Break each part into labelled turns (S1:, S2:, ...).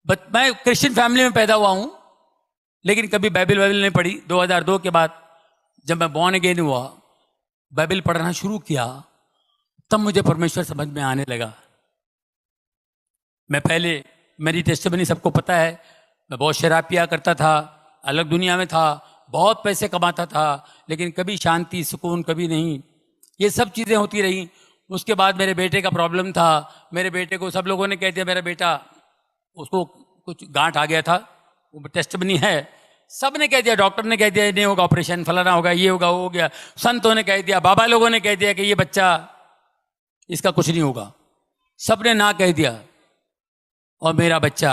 S1: मैं Christian family में पैदा हुआ हूं, लेकिन कभी बाइबल नहीं पढ़ी। 2002 के बाद जब मैं बॉर्न अगेन हुआ, बाइबल पढ़ना शुरू किया, तब मुझे परमेश्वर समझ में आने लगा। मैं पहले, मेरी टेस्टिमनी सबको पता है, मैं बहुत शराब पिया करता था, अलग दुनिया में था, बहुत पैसे कमाता था, लेकिन कभी शांति सुकून कभी नहीं। ये सब चीज़ें होती रही। उसके बाद मेरे बेटे का प्रॉब्लम था। मेरे बेटे को सब लोगों ने कह दिया, मेरा बेटा, उसको कुछ गांठ आ गया था, वो टेस्टिमनी है, सब ने कह दिया, डॉक्टर ने कह दिया नहीं होगा, ऑपरेशन फलाना होगा, ये होगा, वो हो गया, संतों ने कह दिया, बाबा लोगों ने कह दिया कि ये बच्चा, इसका कुछ नहीं होगा, सब ने ना कह दिया। और मेरा बच्चा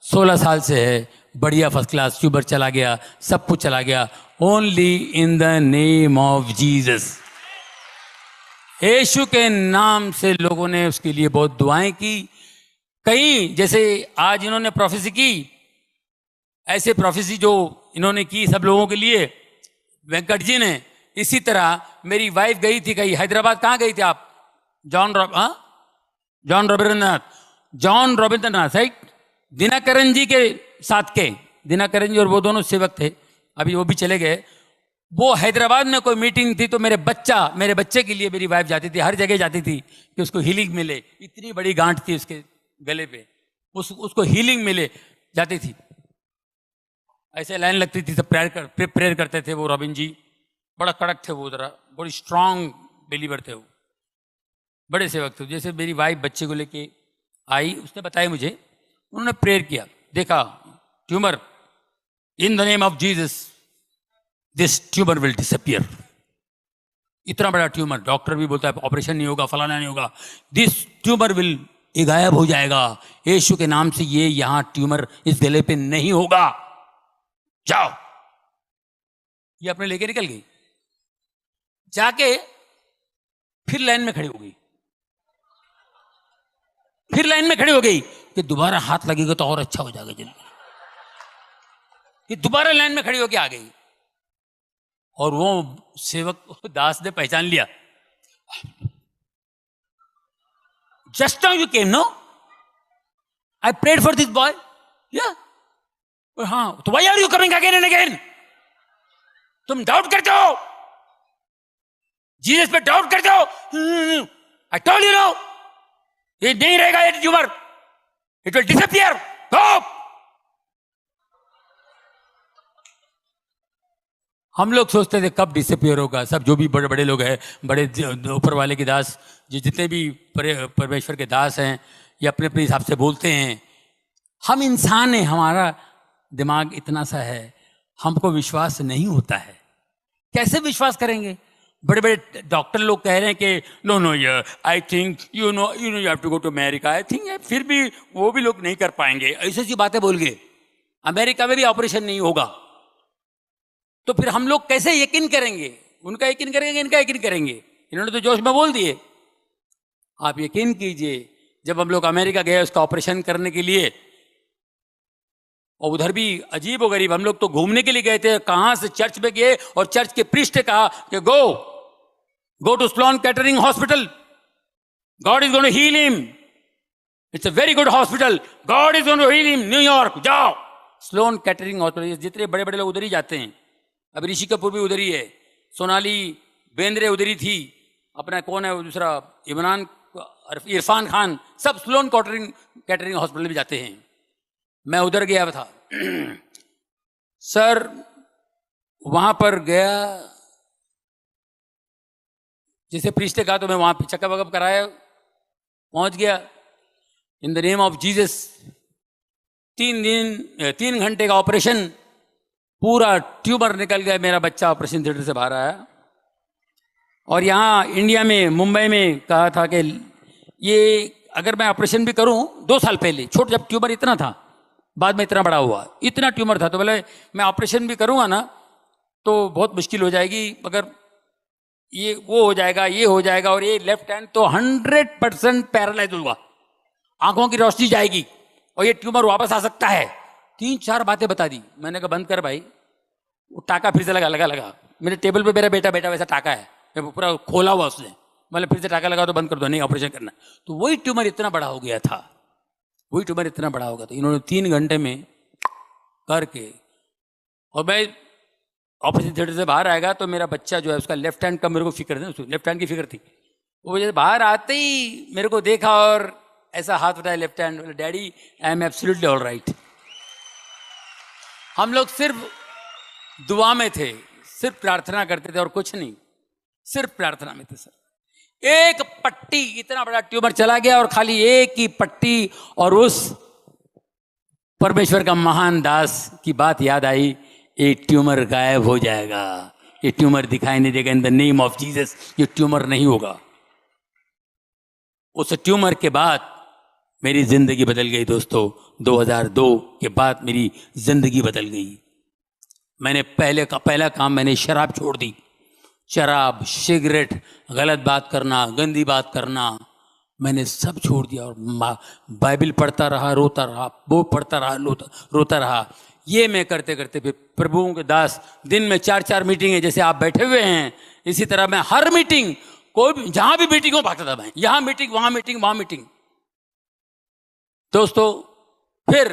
S1: 16 साल से है, बढ़िया फर्स्ट क्लास, ट्यूबर चला गया, सब कुछ चला गया, only in the name of Jesus. यीशु के नाम से लोगों ने उसके लिए बहुत दुआएं की। कई, जैसे आज इन्होंने प्रोफेसी की, ऐसे प्रोफेसी जो इन्होंने की सब लोगों के लिए, वेंकट जी ने, इसी तरह मेरी वाइफ गई थी कहीं हैदराबाद। कहाँ गई थी आप? John Ravindranath, right? दिनाकरन जी के साथ के, दिनाकरन जी और वो दोनों सेवक थे, अभी वो भी चले गए। वो हैदराबाद में कोई मीटिंग थी, तो मेरे बच्चे के लिए मेरी वाइफ जाती थी, हर जगह जाती थी कि उसको हीलिंग मिले। इतनी बड़ी गांठ थी उसके गले पे, उसको हीलिंग मिले, जाती थी। ऐसे लाइन लगती थी, सब प्रेयर करते थे। वो रॉबिन जी बड़ा कड़क थे, वो जरा बड़ी स्ट्रांग बिलीवर थे, वो बड़े सेवक थे। जैसे मेरी वाइफ बच्चे को लेके आई, उसने बताया मुझे, उन्होंने प्रेयर किया, देखा tumour, in the name of Jesus this tumour will disappear. इतना बड़ा ट्यूमर, डॉक्टर भी बोलता है ऑपरेशन नहीं होगा, फलाना नहीं होगा, दिस ट्यूमर विल, ये गायब हो जाएगा यीशु के नाम से, ये यहां ट्यूमर इस गले पे नहीं होगा, जाओ। ये अपने लेके निकल गई, जाके फिर लाइन में खड़ी हो गई, फिर लाइन में खड़ी हो गई कि दोबारा हाथ लगेगा तो और अच्छा हो जाएगा जल्दी। कि दोबारा लाइन में खड़ी होके आ गई, और वो सेवक दास ने पहचान लिया, just now you came, no, I prayed for this boy, या हाँ, तो why are you coming again and again? तुम डाउट करते हो, जीसस पे डाउट करते हो। आई टोल्ड यू नो, ये नहीं रहेगा, ये ट्यूमर, इट विल डिसअपियर, गो। हम लोग सोचते थे कब डिसअपियर होगा। सब जो भी बड़े बड़े लोग हैं, बड़े ऊपर वाले के दास, जितने भी परमेश्वर के दास हैं, ये अपने अपने हिसाब से बोलते हैं। हम इंसान हैं, हमारा दिमाग इतना सा है, हमको विश्वास नहीं होता है। कैसे विश्वास करेंगे? बड़े बड़े डॉक्टर लोग कह रहे हैं कि no no, I think you know you have to go to America, I think, फिर भी वो भी लोग नहीं कर पाएंगे, ऐसी ऐसी बातें बोल गए। अमेरिका में भी ऑपरेशन नहीं होगा, तो फिर हम लोग कैसे यकीन करेंगे? उनका यकीन करेंगे, इनका यकीन करेंगे? इन्होंने तो जोश में बोल दिए। आप यकीन कीजिए, जब हम लोग अमेरिका गए उसका ऑपरेशन करने के लिए, और उधर भी अजीब व गरीब, हम लोग तो घूमने के लिए गए थे, कहां से चर्च में गए, और चर्च के प्रीस्ट ने कहा कि go to Sloan Kettering hospital, God is going to heal him, it's a very good hospital, God is going to heal him, New York जाओ। स्लोन कैटरिंग हॉस्पिटल, जितने बड़े बड़े लोग उधर ही जाते हैं। अब ऋषि कपूर भी उधर ही है, सोनाली बेंद्रे उधर ही थी, अपना कौन है वो दूसरा, इरफान खान, सब स्लोन कैटरिंग हॉस्पिटल भी जाते हैं। मैं उधर गया था सर, वहां पर गया, जैसे प्रीस्ट ने कहा, तो मैं वहां पे चेकअप वकअप कराया, पहुंच गया। इन द नेम ऑफ जीसस, 3 घंटे का ऑपरेशन, पूरा ट्यूमर निकल गया। मेरा बच्चा ऑपरेशन थिएटर से बाहर आया। और यहाँ इंडिया में, मुंबई में कहा था कि ये अगर मैं ऑपरेशन भी करूं, 2 साल पहले, छोटा जब ट्यूमर इतना था, बाद में इतना बड़ा हुआ, इतना ट्यूमर था, तो बोले मैं ऑपरेशन भी करूंगा ना तो बहुत मुश्किल हो जाएगी, मगर ये वो हो जाएगा, ये हो जाएगा, और ये लेफ्ट हैंड तो 100% पैरालाइज होगा, आंखों की रोशनी जाएगी, और ये ट्यूमर वापस आ सकता है। 3-4 बातें बता दी। मैंने कहा बंद कर भाई, वो टाका फिर से लगा। मेरे टेबल पे मेरा बेटा वैसा टाका है, पूरा खोला हुआ उसने, मतलब फिर से टाका लगा तो बंद कर दो, नहीं ऑपरेशन करना। तो वही ट्यूमर इतना बड़ा हो गया था। वही ट्यूमर इतना बड़ा होगा। तो इन्होंने 3 घंटे में करके, और मैं ऑपरेशन थिएटर से बाहर आएगा तो मेरा बच्चा जो है उसका लेफ्ट हैंड का मेरे को फिक्र थी, उसको लेफ्ट हैंड की फिक्र थी। वो जैसे बाहर आते ही मेरे को देखा और ऐसा हाथ उठाया लेफ्ट हैंड, बोले daddy I am absolutely all right. हम लोग सिर्फ दुआ में थे, सिर्फ प्रार्थना करते थे और कुछ नहीं, सिर्फ प्रार्थना में थे सर। एक पट्टी, इतना बड़ा ट्यूमर चला गया और खाली एक ही पट्टी, और उस परमेश्वर का महान दास की बात याद आई, ये ट्यूमर गायब हो जाएगा, ये ट्यूमर दिखाई नहीं देगा, इन द नेम ऑफ जीसस ये ट्यूमर नहीं होगा। उस ट्यूमर के बाद मेरी जिंदगी बदल गई दोस्तों। 2002 के बाद मेरी जिंदगी बदल गई। मैंने पहला काम मैंने शराब छोड़ दी। शराब, सिगरेट, गलत बात करना, गंदी बात करना, मैंने सब छोड़ दिया और बाइबल पढ़ता रहा, रोता रहा, वो पढ़ता रहा, रोता रहा। ये मैं करते करते फिर प्रभुओं के दास दिन में 4-4 मीटिंगें, जैसे आप बैठे हुए हैं इसी तरह मैं हर मीटिंग, कोई भी जहां भी मीटिंग हो भागता था मैं, यहां मीटिंग, वहां मीटिंग, वहां मीटिंग। दोस्तों फिर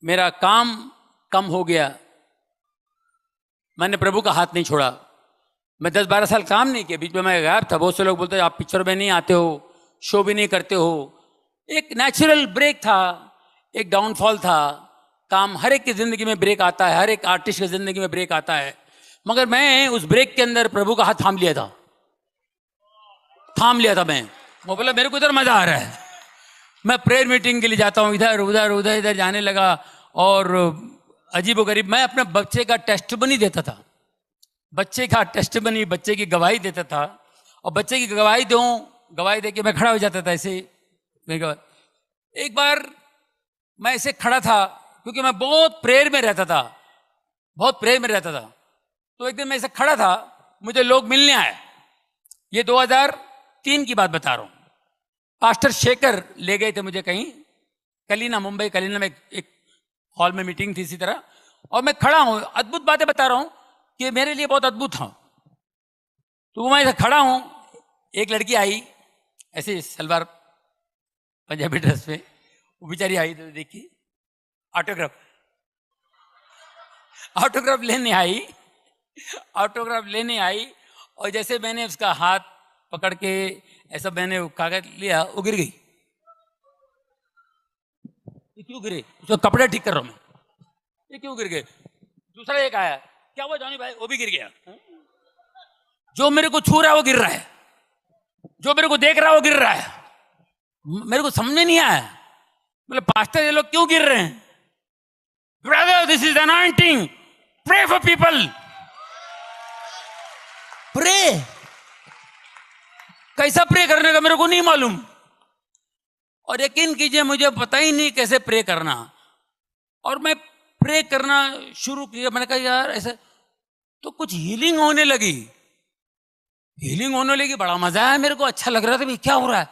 S1: मेरा काम कम हो गया, मैंने प्रभु का हाथ नहीं छोड़ा। मैं 10-12 साल काम नहीं किया, बीच में मैं गायब था। बहुत से लोग बोलते हैं आप पिक्चर में नहीं आते हो, शो भी नहीं करते हो। एक नेचुरल ब्रेक था, एक डाउनफॉल था। काम हर एक की जिंदगी में ब्रेक आता है, हर एक आर्टिस्ट की जिंदगी में ब्रेक आता है। मगर मैं उस ब्रेक के अंदर प्रभु का हाथ थाम लिया था, मैं। वो बोला मेरे को इधर मजा आ रहा है, मैं प्रेयर मीटिंग के लिए जाता हूँ, इधर उधर उधर इधर जाने लगा। और अजीबोगरीब मैं अपने बच्चे का टेस्टिमनी देता था, बच्चे की गवाही देता था। और बच्चे की गवाही दे के मैं खड़ा हो जाता था ऐसे। एक बार मैं ऐसे खड़ा था, क्योंकि मैं बहुत प्रेयर में रहता था। तो एक दिन मैं ऐसे खड़ा था, मुझे लोग मिलने आए। ये 2003 की बात बता रहा हूँ। पास्टर शेखर ले गए थे मुझे कहीं, मुंबई कलीना में एक हॉल में मीटिंग थी इसी तरह। और मैं खड़ा हूँ, अद्भुत बातें बता रहा हूँ कि मेरे लिए बहुत अद्भुत था। तो मैं ऐसे खड़ा हूँ, एक लड़की आई ऐसे सलवार पंजाबी ड्रेस में, वो बेचारी आई तो देखी, ऑटोग्राफ लेने आई। और जैसे मैंने उसका हाथ पकड़ के ऐसा मैंने कागज लिया, वो गिर गई। ये क्यों गिरे? उसका कपड़े ठीक कर रहा हूं मैं, ये क्यों गिर गए? दूसरा एक आया, क्या हुआ जॉनी भाई? वो भी गिर गया। जो मेरे को छू रहा है वो गिर रहा है, जो मेरे को देख रहा है वो गिर रहा है। मेरे को समझ में नहीं आया, बोले पास्टर ये लोग क्यों गिर रहे हैं? Brother this is anointing, pray for people. Pray, कैसा प्रे करने का मेरे को नहीं मालूम। और यकीन कीजिए मुझे पता ही नहीं कैसे प्रे करना। और मैं प्रे करना शुरू किया, मैंने कहा यार ऐसे तो कुछ हीलिंग होने लगी, बड़ा मजा आया मेरे को, अच्छा लग रहा था। क्या हो रहा है?